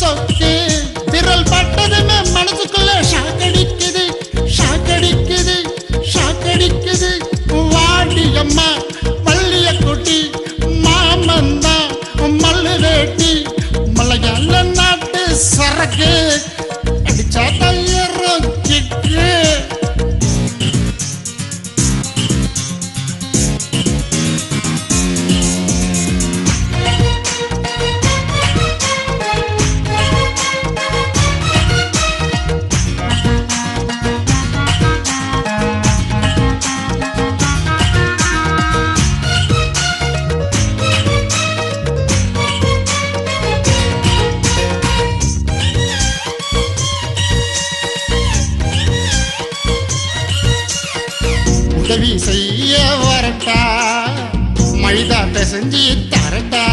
சொக்கு விரல் பட்டதுமே மனசுக்குள்ள ஷாக்கடிக்குது ஷாக்கடிக்குது ஷாக்கடிக்குது வாடி அம்மா பள்ளிய குட்டி மாமந்தா மல்லு வேட்டி மலையாள நாட்டு சரக்கு அடிச்சா தையரும் கிக்கு உதவி செய்ய வரட்டா மழிதா செஞ்சு தரட்டா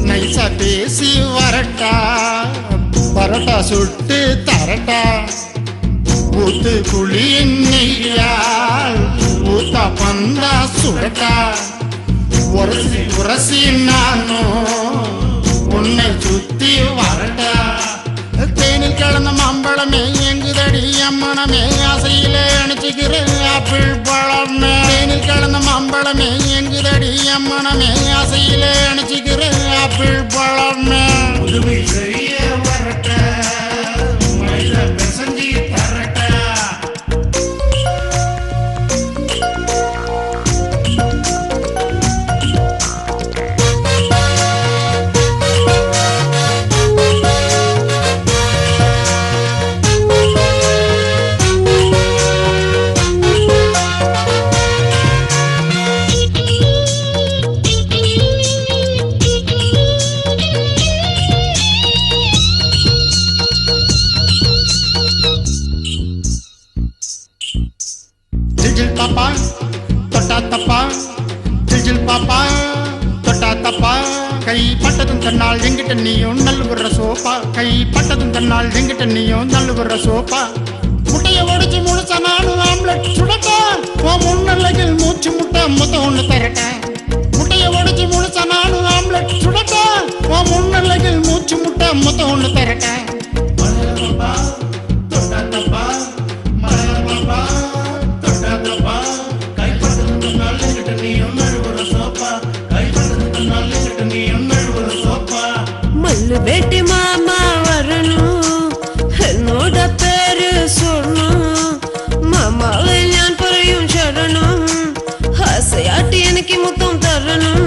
நைசா பேசி வரட்டா பரோட்டா சுட்டு தரட்டா ஊத்து குழி நெய்யால் ஊத்தா பந்தா சுடட்டா உரசி உரசி நானும் உன்னை சுத்தி வரட்டா தேனில் கலந்த மாம்பழமே எங்குதடி அம்மனமே ஆசையிலே அணைச்சுக்கிறேன் ஆப்பிள் பழமே தேனில் கலந்த மாம்பழமே எங்குதடி அம்மனமே ஆசையிலே அணைச்சுக்கிறேன் ஆப்பிள் பழமே உதவி செய்ய வரட்ட செஞ்சு தரட்ட பாப்பா தொட்டா தப்பா ஜில் பாப்பா தொட்டா தப்பா கை பட்டதும் தன்னால் எங்கிட்ட நீயும் நல்லுகுற சோப்பா கை பட்டதும் தன்னால் எங்கிட்ட நீயும் நல்லுகுற சோப்பா முட்டைய உடைச்சு முழுசா நானும் ஆம்லெட் சுடட்டா உன் முன்னல்லையில் மூச்சு முட்டை மொத்தம் ஒண்ணு தரட்ட முட்டைய உடைச்சு முழுசா நானும் ஆம்லெட் சுடட்டா உன் முன்னல்லையில் மூச்சு முட்டை மொத்தம் ஒண்ணு தரட்ட தொட்டா தப்பா மல்லு வேட்டி மாமா வரணும் என்னோட பேரு சொல்லணும் மாமாவை ഞാൻ പറയും ശരണം ആസയാട്ടി എനിക്ക് മുത്തം തരണം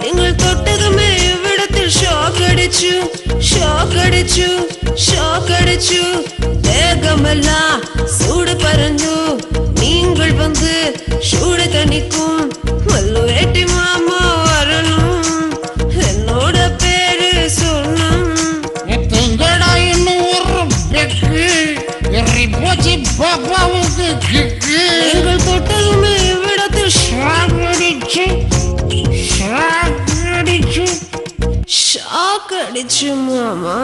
നിങ്ങൾ തൊട്ടതുമേ ഇവിടത്തിൽ ഷോക്കടിച്ചു ഷോക്കടിച്ചു ഷോക്കടിച്ചു വേഗമെല്ലാം சூடு பறந்து நீங்கள் வந்து சூடு தணிக்கும் மல்லு வேட்டி மாமா வரணும் என்னோட பேரு சொன்னம் எங்கடா இன்னும் ஒரு பெக்கு எறி போச்சு பாப்பாவுக்கு கிக்கு எங்கள் தொட்டதுமே இவ்விடத்தில் ஷாக்கடிச்சு ஷாக்கடிச்சு ஷாக் அடிச்சு மாமா